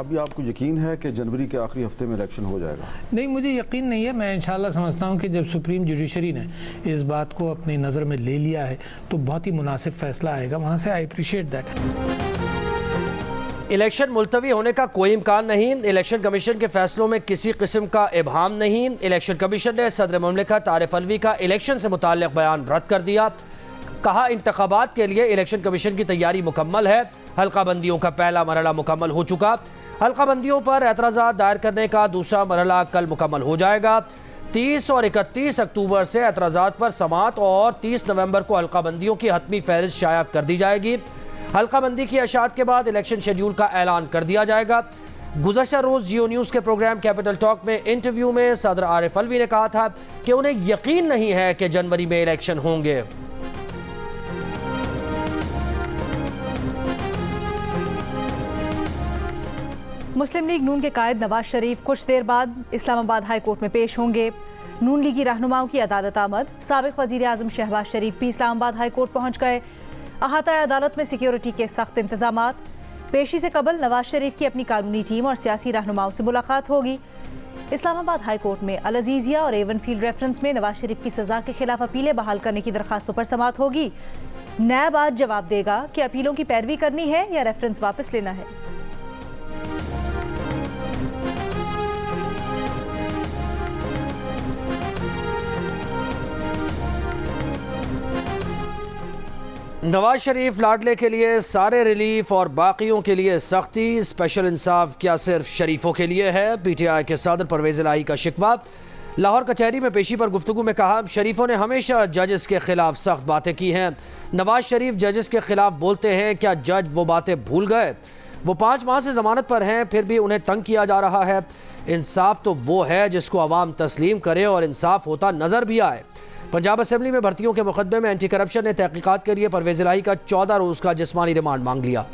अभी आपको यकीन है कि जनवरी के आखिरी हफ्ते में इलेक्शन हो जाएगा? नहीं, मुझे यकीन नहीं है। मैं इंशाल्लाह समझता हूँ कि जब सुप्रीम जुडिशरी ने इस बात को अपनी नज़र में ले लिया है तो बहुत ही मुनासिब फैसला आएगा वहाँ से। I appreciate that. इलेक्शन मुलतवी होने का कोई इम्कान नहीं। इलेक्शन कमीशन के फैसलों में किसी किस्म का इबहाम नहीं। इलेक्शन कमीशन ने सदर मुमलिकत आरिफ अलवी का इलेक्शन से मुताल्लिक़ बयान रद्द कर दिया। कहा, इंतखाबात के लिए इलेक्शन कमीशन की तैयारी मुकम्मल है। हल्का बंदियों का पहला मरहला मुकम्मल हो चुका। हल्का बंदियों पर एतराज़ात दायर करने का दूसरा मरहला कल मुकम्मल हो जाएगा। 30 और 31 अक्टूबर से एतराज़ात पर समाअत और 30 नवंबर को हल्का बंदियों की हतमी फहरिस्त शाया कर दी जाएगी। हल्का बंदी की अशात के बाद इलेक्शन शेड्यूल का ऐलान कर दिया जाएगा। गुज़श्ता रोज़ जियो न्यूज़ के प्रोग्राम कैपिटल टॉक में इंटरव्यू में सदर आरिफ अलवी ने कहा था कि उन्हें यकीन नहीं है कि जनवरी में इलेक्शन होंगे। मुस्लिम लीग नून के कायद नवाज शरीफ कुछ देर बाद इस्लामाबाद हाई कोर्ट में पेश होंगे। नून लीगी रहनुमाओं की अदालत आमद। साबिक वज़ीर आज़म शहबाज शरीफ भी इस्लामाबाद हाई कोर्ट पहुँच गए। अहाता अदालत में सिक्योरिटी के सख्त इंतजामात। पेशी से कबल नवाज शरीफ की अपनी कानूनी टीम और सियासी रहनुमाओं से मुलाकात होगी। इस्लामाबाद हाई कोर्ट में अल अजीजिया और एवन फील्ड रेफरेंस में नवाज शरीफ की सजा के खिलाफ अपीलें बहाल करने की दरखास्तों पर समाअत होगी। नैब आज जवाब देगा कि अपीलों की पैरवी करनी है या रेफरेंस वापस लेना है। नवाज शरीफ लाडले के लिए सारे रिलीफ और बाकियों के लिए सख्ती। स्पेशल इंसाफ क्या सिर्फ शरीफों के लिए है? पीटीआई के सदर परवेज इलाही का शिकवा। लाहौर कचहरी में पेशी पर गुफ्तगू में कहा, शरीफों ने हमेशा जजेस के खिलाफ सख्त बातें की हैं। नवाज शरीफ जजेस के खिलाफ बोलते हैं, क्या जज वो बातें भूल गए? वो 5 माह से जमानत पर हैं, फिर भी उन्हें तंग किया जा रहा है। इंसाफ तो वो है जिसको अवाम तस्लीम करे और इंसाफ होता नजर भी आए। पंजाब असेंबली में भर्तियों के मुकदमे में एंटी करप्शन ने तहकीकात के लिए परवेज इलाही का 14 रोज का जिस्मानी रिमांड मांग लिया।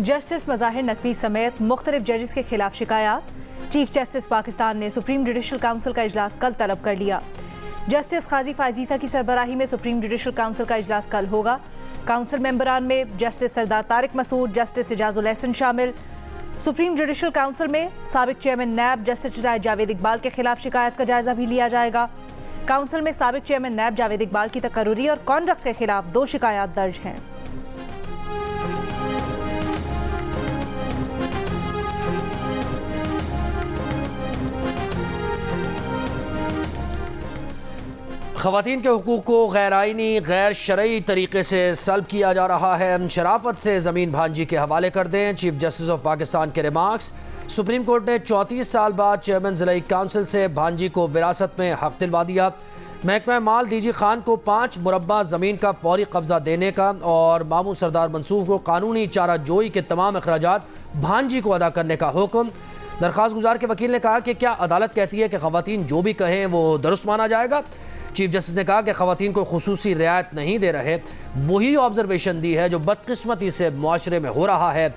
जस्टिस मज़ाहिर नकवी समेत मुख्तलिफ जजेस के खिलाफ शिकायत। चीफ जस्टिस पाकिस्तान ने सुप्रीम जुडिशल काउंसिल का इजलास कल तलब कर लिया। जस्टिस काजी फायजीसा की सरबराही में सुप्रीम जुडिशल काउंसिल का इजलास कल होगा। काउंसिल मेंबरान में जस्टिस सरदार तारिक मसूद, जस्टिस इजाजुल एहसन शामिल। सुप्रीम जुडिशल काउंसिल में साबिक chairman NAB justice Javed Iqbal के खिलाफ शिकायत का जायजा भी लिया जाएगा। काउंसिल में साबिक चेयरमैन नैब जावेद इकबाल की तकर्रुरी और कॉन्डक्ट के खिलाफ 2 शिकायत दर्ज हैं। ख़वातीन के हुकूक़ को गैर आइनी गैर शरई तरीके से सल्ब किया जा रहा है। शराफत से ज़मीन भांजी के हवाले कर दें। चीफ जस्टिस ऑफ पाकिस्तान के रिमार्क्स। सुप्रीम कोर्ट ने 34 साल बाद चेयरमैन ज़िलाई काउंसिल से भांजी को विरासत में हक दिलवा दिया। महकमा माल डीजी खान को 5 मुरब्बा ज़मीन का फौरी कब्जा देने का और मामू सरदार मंसूर को कानूनी चारा जोई के तमाम अखराजात भांजी को अदा करने का हुक्म। दरख्वास्त गुजार के वकील ने कहा कि क्या अदालत कहती है कि ख़वातीन जो भी कहें वो दुरुस्त माना जाएगा? चीफ जस्टिस ने कहा कि ख़वातीन को खुसूसी रियायत नहीं दे रहे, वही ऑब्जर्वेशन दी है जो बदकिस्मती से मुआशरे में हो रहा है।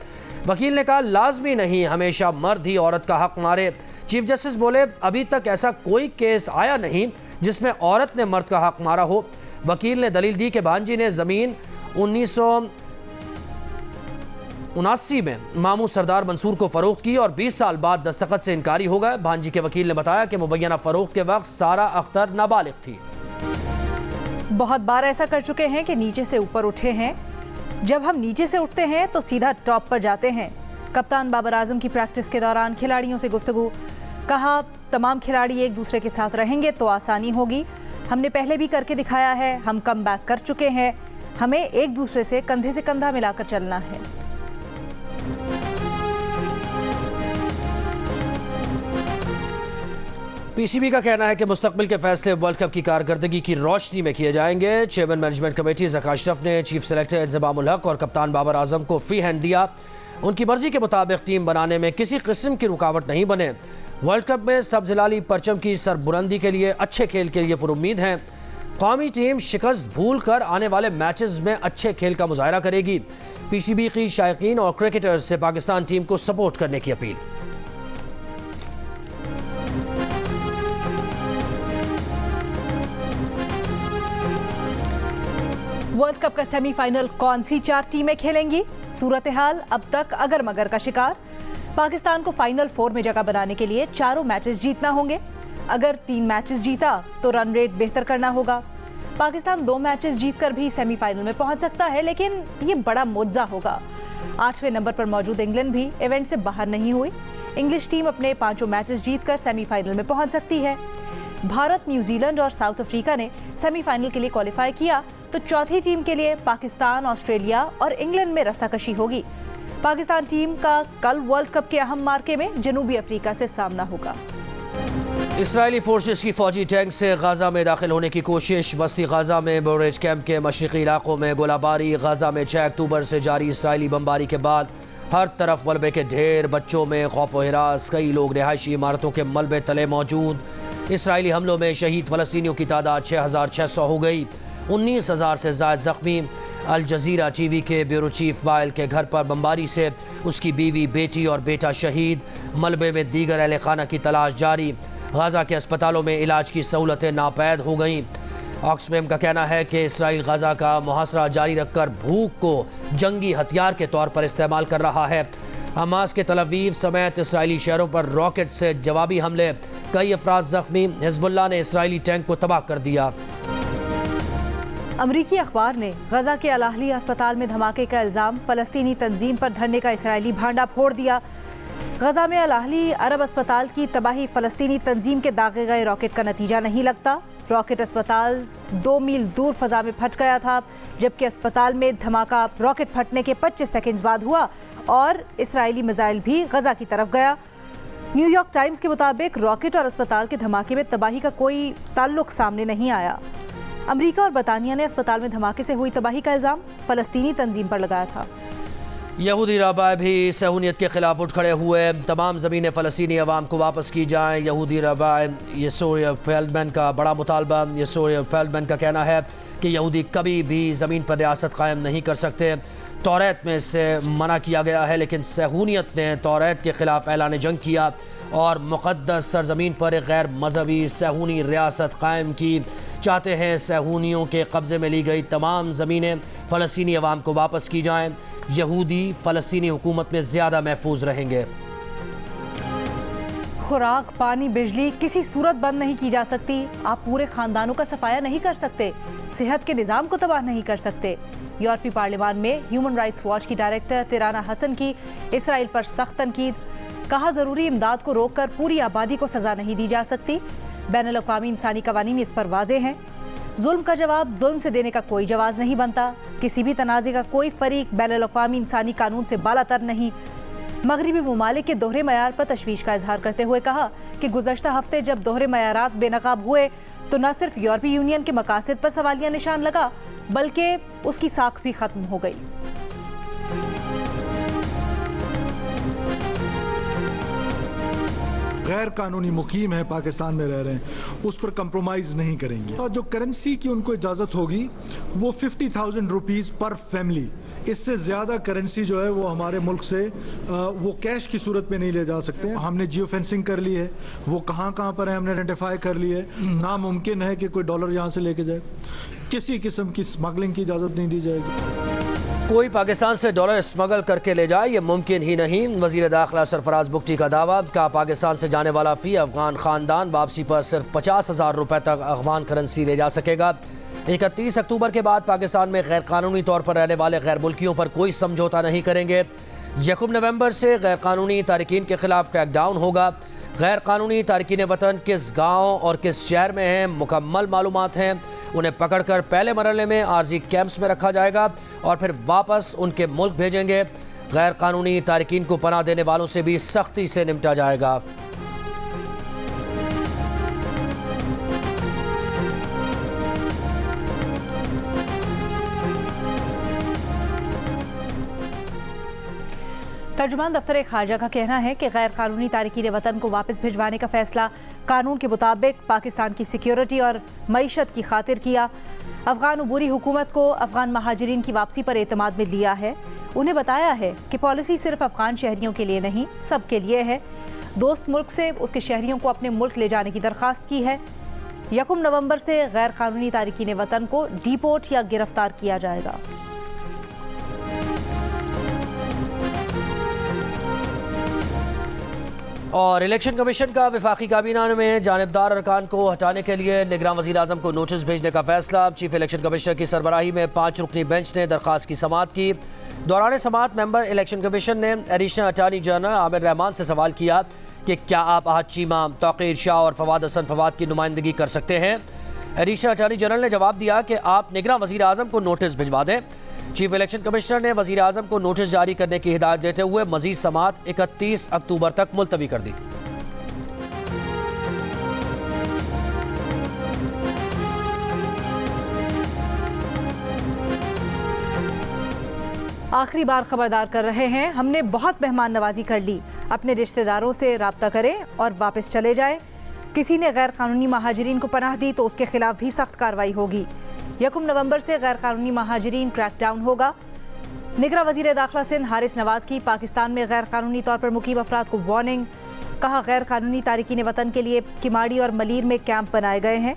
वकील ने कहा, लाजमी नहीं हमेशा मर्द ही औरत का हक मारे। चीफ जस्टिस बोले, अभी तक ऐसा कोई केस आया नहीं जिसमें औरत ने मर्द का हक मारा हो। वकील ने दलील दी कि भांजी ने ज़मीन 1979 में मामू सरदार मंसूर को फ़रोख्त की और 20 साल बाद दस्तखत से इनकारी हो गए। भांजी के वकील ने बताया कि मुबैना फ़रोख्त के वक्त सारा अख्तर नाबालिग थी। बहुत बार ऐसा कर चुके हैं कि नीचे से ऊपर उठे हैं। जब हम नीचे से उठते हैं तो सीधा टॉप पर जाते हैं। कप्तान बाबर आजम की प्रैक्टिस के दौरान खिलाड़ियों से गुफ्तगू। कहा, तमाम खिलाड़ी एक दूसरे के साथ रहेंगे तो आसानी होगी। हमने पहले भी करके दिखाया है, हम कम बैक कर चुके हैं। हमें एक दूसरे से कंधा मिलाकर चलना है। पीसीबी का कहना है कि मुस्तकबिल के फैसले वर्ल्ड कप की कारकर्दगी की रोशनी में किए जाएंगे। Chairman management committee Zaka Ashraf ने चीफ सेलेक्टर इंज़मामुल हक और कप्तान बाबर आजम को फ्री हैंड दिया। उनकी मर्जी के मुताबिक टीम बनाने में किसी किस्म की रुकावट नहीं बने। वर्ल्ड कप में सब्ज़ हिलाली परचम की सरबुलंदी के लिए अच्छे खेल के लिए पुरुम्मीद हैं। कौमी टीम शिकस्त भूल कर आने वाले मैचेस में अच्छे खेल का मुजाहरा करेगी। पीसीबी की शायकीन और क्रिकेटर्स से पाकिस्तान टीम को सपोर्ट करने की अपील। वर्ल्ड कप का सेमीफाइनल कौन सी 4 टीमें खेलेंगी? सूरत हाल अब तक अगर मगर का शिकार। पाकिस्तान को फाइनल 4 में जगह बनाने के लिए चारों मैचेस जीतना होंगे। अगर 3 मैचेस जीता तो रन रेट बेहतर करना होगा। पाकिस्तान 2 मैचेस जीतकर भी सेमीफाइनल में पहुंच सकता है, लेकिन ये बड़ा मुआवजा होगा। 8वें नंबर पर मौजूद इंग्लैंड भी इवेंट से बाहर नहीं हुई। इंग्लिश टीम अपने 5 मैचेस जीतकर सेमीफाइनल में पहुंच सकती है। भारत, न्यूजीलैंड और साउथ अफ्रीका ने सेमीफाइनल के लिए क्वालिफाई किया, तो चौथी टीम के लिए पाकिस्तान, ऑस्ट्रेलिया और इंग्लैंड में रस्साकशी होगी। पाकिस्तान टीम का कल वर्ल्ड कप के अहम मार्के में जनूबी अफ्रीका से सामना होगा। इसराइली फोर्सेस की फौजी टैंक से गाजा में दाखिल होने की कोशिश। वस्ती गाजा में बोरेज कैंप के मशरकी इलाकों में गोलाबारी। गाजा में 6 अक्टूबर से जारी इसराइली बमबारी के बाद हर तरफ मलबे के ढेर, बच्चों में खौफ व हिरास। कई लोग रिहायशी इमारतों के मलबे तले मौजूद। इसराइली हमलों में शहीद फ़लस्तीनियों की तादाद 6,600 हो गई। 19,000 से ज़्यादा ज़ख्मी। अल जज़ीरा टीवी के ब्यूरो चीफ वाइल के घर पर बमबारी से उसकी बीवी, बेटी और बेटा शहीद। मलबे में दीगर अहले खाना की तलाश जारी। गाजा के अस्पतालों में इलाज की सहूलतें नापैद हो गईं। ऑक्सफैम का कहना है कि इसराइल गाजा का मुहासरा जारी रखकर भूख को जंगी हथियार के तौर पर इस्तेमाल कर रहा है। हमास के तल अवीव समेत इसराइली शहरों पर रॉकेट से जवाबी हमले। कई अफराद जख्मी। हिजबुल्लाह ने इसराइली टैंक को तबाह कर दिया। अमरीकी अखबार ने गजा के अल अहली अस्पताल में धमाके का इल्ज़ाम फ़लस्तीनी तंजीम पर धरने का इसराइली भांडा फोड़ दिया। गजा में अल अहली अरब अस्पताल की तबाही फ़लस्तीनी तंजीम के दागे गए रॉकेट का नतीजा नहीं लगता। रॉकेट अस्पताल 2 मील दूर फ़ज़ा में फट गया था, जबकि अस्पताल में धमाका रॉकेट फटने के 25 सेकंड बाद हुआ और इसराइली मिसाइल भी गजा की तरफ गया। न्यूयॉर्क टाइम्स के मुताबिक रॉकेट और अस्पताल के धमाके में तबाही का कोई ताल्लुक सामने नहीं आया। अमेरिका और बरतानिया ने अस्पताल में धमाके से हुई तबाही का इल्ज़ाम फ़लस्तीनी तंजीम पर लगाया था। यहूदी रबाए भी सहूनियत के खिलाफ उठ खड़े हुए। तमाम ज़मीनें फ़लस्तीनी अवाम को वापस की जाएँ। यहूदी रबाए यसोर फेल्डमैन का बड़ा मुतालबा। यसोर फेल्डमैन का कहना है कि यहूदी कभी भी ज़मीन पर रियासत कायम नहीं कर सकते। तौरात में इससे मना किया गया है, लेकिन सहूनियत ने तौरात के खिलाफ ऐलान जंग किया और मुक़द्दस सरजमीन पर एक गैर मजहबी सहूनी रियासत कायम की। चाहते हैं सहूनियों के कब्ज़े में ली गई तमाम ज़मीनें फ़लस्तीनी अवाम को वापस की जाएँ। यहूदी फ़लस्तीनी हुकूमत में ज़्यादा महफूज रहेंगे। खुराक, पानी, बिजली किसी सूरत बंद नहीं की जा सकती। आप पूरे ख़ानदानों का सफाया नहीं कर सकते, सेहत के निज़ाम को तबाह नहीं कर सकते। यूरोपीय पार्लियामान में ह्यूमन राइट्स वॉच की डायरेक्टर तिराना हसन की इसराइल पर सख्त तनकीद। कहा, ज़रूरी इमदाद को रोककर पूरी आबादी को सज़ा नहीं दी जा सकती। बैनुल-अक़वामी इंसानी कवानीन इस पर वाज़े हैं। जुल्म का जवाब जुल्म से देने का कोई जवाब नहीं बनता। किसी भी तनाज़े का कोई फ़रीक बैनुल-अक़वामी इंसानी कानून से बालातर नहीं। मगरबी ममालिक के दोहरे मयार पर तशवीश का इजहार करते हुए कहा कि गुज़श्ता हफ्ते जब दोहरे मयारात बेनकाब हुए तो न सिर्फ यूरोपीय यूनियन के मकासद पर सवालिया निशान लगा, बल्कि उसकी साख भी ख़त्म हो गई। गैर कानूनी मुकीम है, पाकिस्तान में रह रहे हैं, उस पर कंप्रोमाइज़ नहीं करेंगे। और जो करेंसी की उनको इजाज़त होगी वो 50,000 रुपीज़ पर फैमिली। इससे ज़्यादा करेंसी जो है वो हमारे मुल्क से वो कैश की सूरत में नहीं ले जा सकते हैं। हमने जियो फेंसिंग कर ली है, वो कहाँ पर है हमने आइडेंटिफाई कर ली है। नामुमकिन है कि कोई डॉलर यहाँ से लेके जाए। किसी किस्म की स्मगलिंग की इजाज़त नहीं दी जाएगी। कोई पाकिस्तान से डॉलर स्मगल करके ले जाए, ये मुमकिन ही नहीं। वज़ीर दाखिला सरफराज बुगटी का दावा। का पाकिस्तान से जाने वाला फ़ी अफ़गान ख़ानदान वापसी पर सिर्फ 50,000 रुपये तक अफ़गान करेंसी ले जा सकेगा। 31 अक्टूबर के बाद पाकिस्तान में गैर कानूनी तौर पर रहने वाले गैर मुल्कियों पर कोई समझौता नहीं करेंगे। 1 नवंबर से गैर कानूनी तारकीन के खिलाफ क्रैकडाउन होगा। गैर कानूनी तारकीन वतन किस गाँव और किस शहर में हैं, मुकम्मल मालूमात हैं। उन्हें पकड़कर पहले मरहले में आर्जी कैंप्स में रखा जाएगा और फिर वापस उनके मुल्क भेजेंगे। गैर कानूनी तारकीन को पनाह देने वालों से भी सख्ती से निपटा जाएगा। तर्जुमान दफ्तर खारजा का कहना है कि गैर कानूनी तारकीन वतन को वापस भिजवाने का फैसला कानून के मुताबिक पाकिस्तान की सिक्योरिटी और मईशत की खातिर किया। अफगान उबूरी हुकूमत को अफगान महाजिरीन की वापसी पर एतमाद में लिया है। उन्हें बताया है कि पॉलिसी सिर्फ अफगान शहरियों के लिए नहीं, सबके लिए है। दोस्त मुल्क से उसके शहरियों को अपने मुल्क ले जाने की दरख्वास्त की है। यकम नवंबर से गैर कानूनी तारिकीन वतन को डिपोर्ट या गिरफ्तार किया जाएगा। और इलेक्शन कमीशन का वफाकी काबीना में जानिबदार अरकान को हटाने के लिए निगरान वज़ीर आज़म को नोटिस भेजने का फैसला। चीफ इलेक्शन कमिश्नर की सरबराही में 5 रुकनी बेंच ने दरख्वास्त की समाअत की। दौरान समाअत मेंबर इलेक्शन कमीशन ने additional attorney general Aamir Rahman से सवाल किया कि क्या आप अहद चीमा, तौक़ीर शाह और फवाद हसन फवाद की नुमाइंदगी कर सकते हैं। एडिशनल अटार्नी जनरल ने जवाब दिया कि आप निगरान वज़ीर आज़म को नोटिस भिजवा दें। चीफ इलेक्शन कमिश्नर ने वज़ीर आज़म को नोटिस जारी करने की हिदायत देते हुए मज़ीद समाअत 31 अक्टूबर तक मुलतवी कर दी। आखिरी बार खबरदार कर रहे हैं, हमने बहुत मेहमान नवाजी कर ली। अपने रिश्तेदारों से राब्ता करें और वापस चले जाएं। किसी ने गैर कानूनी महाजरीन को पनाह दी तो उसके खिलाफ भी सख्त कार्रवाई होगी। 1 नवंबर से गैर कानूनी महाजरीन क्रैकडाउन होगा। निगरान वज़ीर दाखिला सिंध हारिस नवाज की पाकिस्तान में गैर कानूनी तौर पर मुकीम अफराद को वार्निंग। कहा, गैर कानूनी तारिकीन वतन के लिए किमाड़ी और मलीर में कैंप बनाए गए हैं।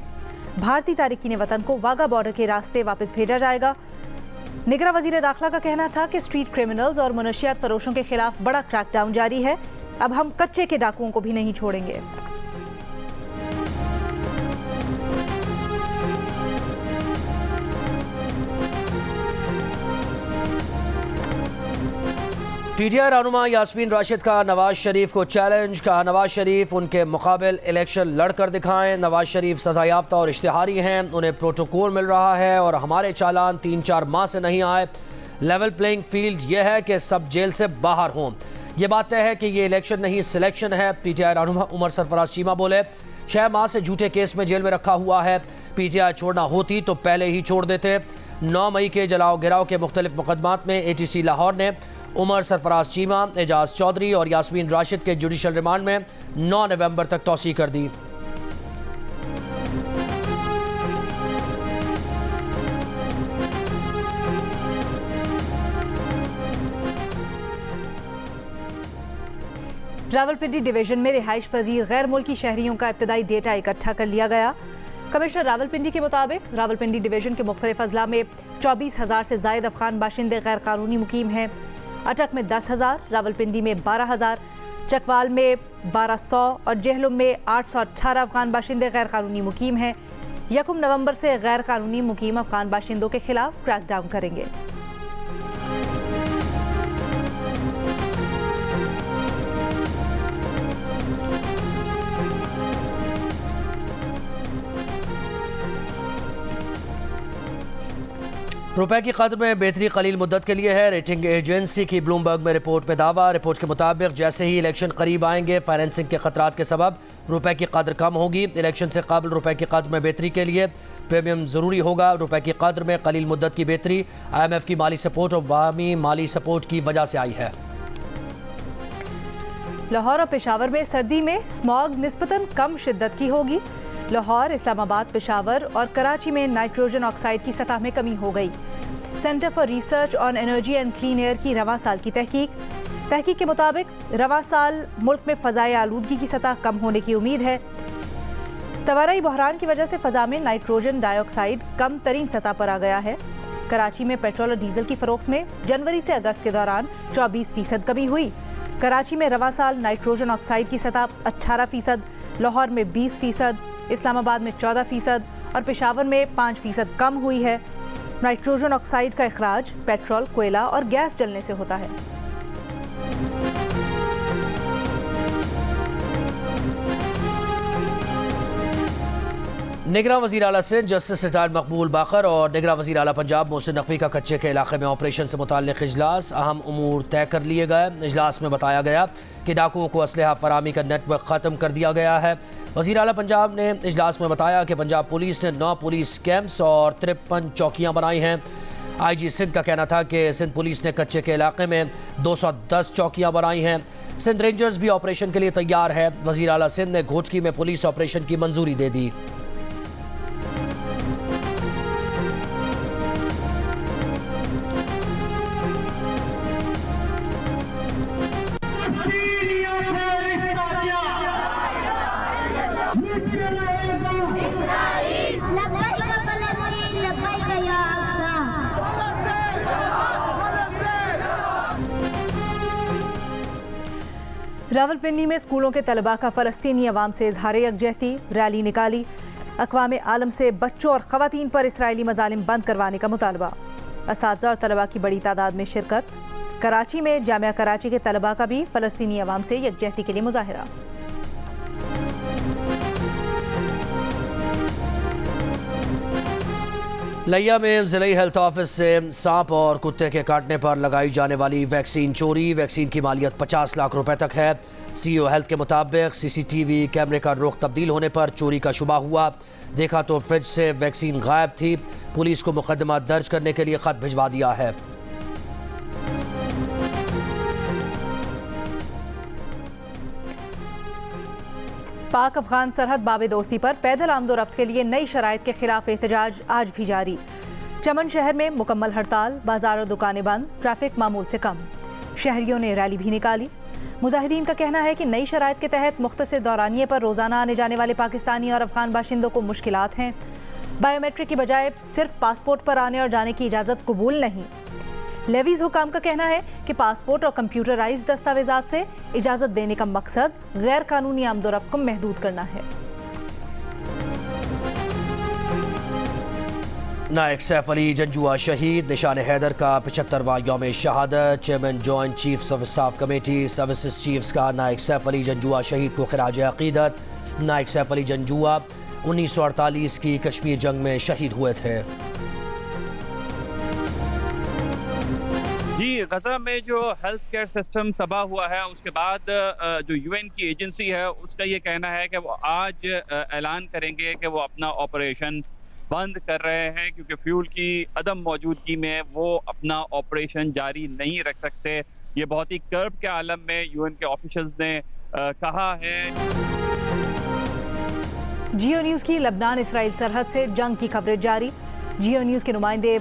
भारतीय तारिकीन वतन को वाघा बॉर्डर के रास्ते वापस भेजा जाएगा। निगरान वज़ीर दाखिला का कहना था कि स्ट्रीट क्रिमिनल्स और मनशियात फरोशों के खिलाफ बड़ा क्रैकडाउन जारी है। अब हम कच्चे के डाकुओं को भी नहीं छोड़ेंगे। पीटीआई रहनुमा यास्मीन राशिद का नवाज शरीफ को चैलेंज। कहा, नवाज शरीफ उनके मुकाबिल इलेक्शन लड़कर दिखाएं। नवाज शरीफ सजा याफ्ता और इश्तिहारी हैं, उन्हें प्रोटोकॉल मिल रहा है और हमारे चालान 3-4 माह से नहीं आए। लेवल प्लेइंग फील्ड यह है कि सब जेल से बाहर हों। यह बात तय है कि ये इलेक्शन नहीं सिलेक्शन है। पीटीआई रहनुमा उमर सरफराज चीमा बोले, 6 माह से झूठे केस में जेल में रखा हुआ है। पीटीआई छोड़ना होती तो पहले ही छोड़ देते। 9 मई के जलाओ गिराव के मुख्तलिफ मुकदमात में ATC लाहौर ने उमर सरफराज चीमा, एजाज चौधरी और यास्मीन राशिद के जुडिशल रिमांड में 9 नवंबर तक तौसी कर दी। रावलपिंडी डिवीजन में रिहाइश पजीर गैर मुल्की शहरियों का इब्तदाई डेटा इकट्ठा कर लिया गया। कमिश्नर रावलपिंडी के मुताबिक रावलपिंडी डिवीजन के मुख्तलिफ अजला में 24,000 से जायद अफगान बाशिंदे गैर कानूनी मुकीम हैं। अटक में 10,000, रावलपिंडी में 12,000, चकवाल में 1200 और जेहलुम में 818 अफगान बाशिंदे गैर कानूनी मुकीम हैं। 1 नवंबर से गैर कानूनी मुकीम अफगान बाशिंदों के खिलाफ क्रैकडाउन करेंगे। रुपए की कद्र में बेहतरी कलील मुद्दत के लिए है। रेटिंग एजेंसी की ब्लूमबर्ग में रिपोर्ट में दावा। रिपोर्ट के मुताबिक जैसे ही इलेक्शन करीब आएंगे, फाइनेंसिंग के खतरात के सबब रुपए की कद्र कम होगी। इलेक्शन से कबल रुपए की कद्र में बेहतरी के लिए प्रीमियम ज़रूरी होगा। रुपए की कद्र में कलील मुद्दत की बेहतरी IMF की माली सपोर्ट और बाहमी माली सपोर्ट की वजह से आई है। लाहौर और पेशावर में सर्दी में स्मॉग निस्बतन कम शिद्दत की होगी। लाहौर, इस्लामाबाद, पेशावर और कराची में नाइट्रोजन ऑक्साइड की सतह में कमी हो गई। Centre for research on energy and clean air की रवां साल की तहकीक के मुताबिक रवां साल मुल्क में फ़ज़ाई आलूदगी की सतह कम होने की उम्मीद है। तवाराई बहरान की वजह से फ़ज़ा में नाइट्रोजन डाइऑक्साइड कम तरीन सतह पर आ गया है। कराची में पेट्रोल और डीजल की फ़रोख्त में जनवरी से अगस्त के दौरान 24% कमी हुई। कराची में रवां साल नाइट्रोजन ऑक्साइड की सतह 18%, लाहौर में 20%, इस्लामाबाद में 14% और पेशावर में 5% कम हुई है। नाइट्रोजन ऑक्साइड का इखराज पेट्रोल, कोयला और गैस जलने से होता है। निगरान वज़ीर आला सिंध जस्टिस रिटायर्ड मकबूल बाकर और निगरान वज़ीर आला पंजाब मोहसिन नकवी का कच्चे के इलाके में ऑपरेशन से मुताल्लिक़ इजलास। अहम उमूर तय कर लिए गए। इजलास में बताया गया कि डाकुओं को असलहा फरामी का नेटवर्क ख़त्म कर दिया गया है। वज़ीर आला पंजाब ने इजलास में बताया कि पंजाब पुलिस ने 9 पुलिस कैंप्स और 53 चौकियाँ बनाई हैं। IG सिंध का कहना था कि सिंध पुलिस ने कच्चे के इलाके में 210 चौकियाँ बनाई हैं। सिंध रेंजर्स भी ऑपरेशन के लिए तैयार है। वज़ीर आला सिंध ने घोटकी में पुलिस ऑपरेशन की मंजूरी दे दी। रावलपिंडी में स्कूलों के तलबा का फ़लस्तीनी अवाम से इजहार यकजहती, रैली निकाली। अक़वाम आलम से बच्चों और ख़वातीन पर इसराइली मज़ालिम बंद करवाने का मुतालबा। असातिज़ा और तलबा की बड़ी तादाद में शिरकत। कराची में जामिया कराची के तलबा का भी फ़लस्तीनी अवाम से यकजहती के लिए मुज़ाहिरा। लिया में ज़िला हेल्थ ऑफिस से सांप और कुत्ते के काटने पर लगाई जाने वाली वैक्सीन चोरी। वैक्सीन की मालियत 50 लाख रुपए तक है। CEO हेल्थ के मुताबिक CCTV कैमरे का रुख तब्दील होने पर चोरी का शुबा हुआ। देखा तो फ्रिज से वैक्सीन गायब थी। पुलिस को मुकदमा दर्ज करने के लिए खत भिजवा दिया है। पाक अफगान सरहद बाबे दोस्ती पर पैदल आमदोरफ्त के लिए नई शराइत के खिलाफ एहतजाज आज भी जारी। चमन शहर में मुकम्मल हड़ताल, बाजार और दुकानें बंद, ट्रैफिक मामूल से कम। शहरियों ने रैली भी निकाली। मुजाहिदीन का कहना है कि नई शराइत के तहत मुख्तसर दौरानिये पर रोज़ाना आने जाने वाले पाकिस्तानी और अफगान बाशिंदों को मुश्किलात हैं। बायोमेट्रिक की बजाय सिर्फ पासपोर्ट पर आने और जाने की इजाज़त कबूल नहीं। लेवीज हुकाम का कहना है कि पासपोर्ट और कंप्यूटराइज्ड दस्तावेजात से इजाज़त देने का मकसद गैर कानूनी आमदोरफ्त को महदूद करना है। नायक सैफ अली जंजुआ शहीद। निशान हैदर का 75वां यौम शहादत। Chairman joint chiefs of staff committee services chiefs का नायक सैफ अली जंजुआ शहीद को खिराज अकीदत। नायक सैफ अली जंजुआ 1948 की कश्मीर जंग में शहीद हुए थे। जी, गजा में जो हेल्थ केयर सिस्टम तबाह हुआ है उसके बाद जो UN की एजेंसी है उसका ये कहना है कि वो आज ऐलान करेंगे कि वो अपना ऑपरेशन बंद कर रहे हैं, क्योंकि फ्यूल की अदम मौजूदगी में वो अपना ऑपरेशन जारी नहीं रख सकते। ये बहुत ही कर्ब के आलम में UN के ऑफिशियल्स ने कहा है। जियो न्यूज़ की लबनान इसराइल सरहद से जंग की कवरेज जारी। जियो न्यूज़ के नुमाइंदे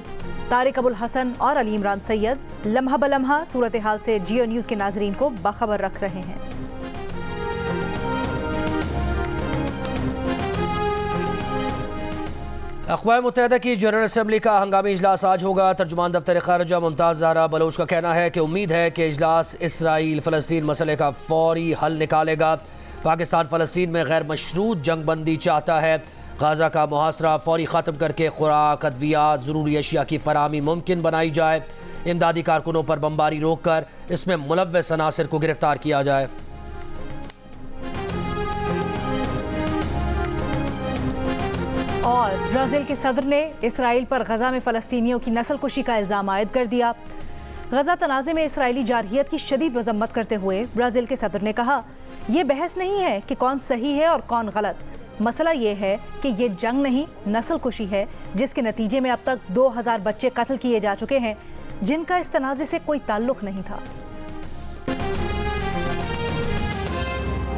तारिक अबुल हसन और अली इमरान सैयद लम्हा बलम्हा सूरत हाल से जियो न्यूज़ के नाजरीन को बाखबर रख रहे हैं। अक़वाम मुत्तहिदा की जनरल असम्बली का हंगामी इजलास आज होगा। तर्जुमान दफ्तर ख़ारजा मुमताज़ ज़हरा बलोच का कहना है कि उम्मीद है कि इजलास इसराइल फ़लस्तीन मसले का फौरी हल निकालेगा। पाकिस्तान फ़लस्तीन में गैर मशरूत जंग बंदी चाहता है। गाज़ा का मुहासरा फौरी ख़त्म करके खुराक, अद्वियात, ज़रूरी अशिया की फराहमी मुमकिन बनाई जाए। इमदादी कारकुनों पर बमबारी रोक कर इसमें मुलव्वस अनासिर को गिरफ्तार किया जाए। और ब्राज़ील के सदर ने इसराइल पर गजा में फ़लस्तीनियों की नस्लकुशी का इल्ज़ाम आयद कर दिया। गजा तनाज़े में इसराइली जारहियत की शदीद मज़म्मत करते हुए ब्राज़ील के सदर ने कहा, यह बहस नहीं है कि कौन सही है और कौन गलत। मसला ये है कि ये जंग नहीं, नस्लकुशी है, जिसके नतीजे में अब तक 2000 बच्चे कत्ल किए जा चुके हैं, जिनका इस तनाज़े से कोई ताल्लुक़ नहीं था।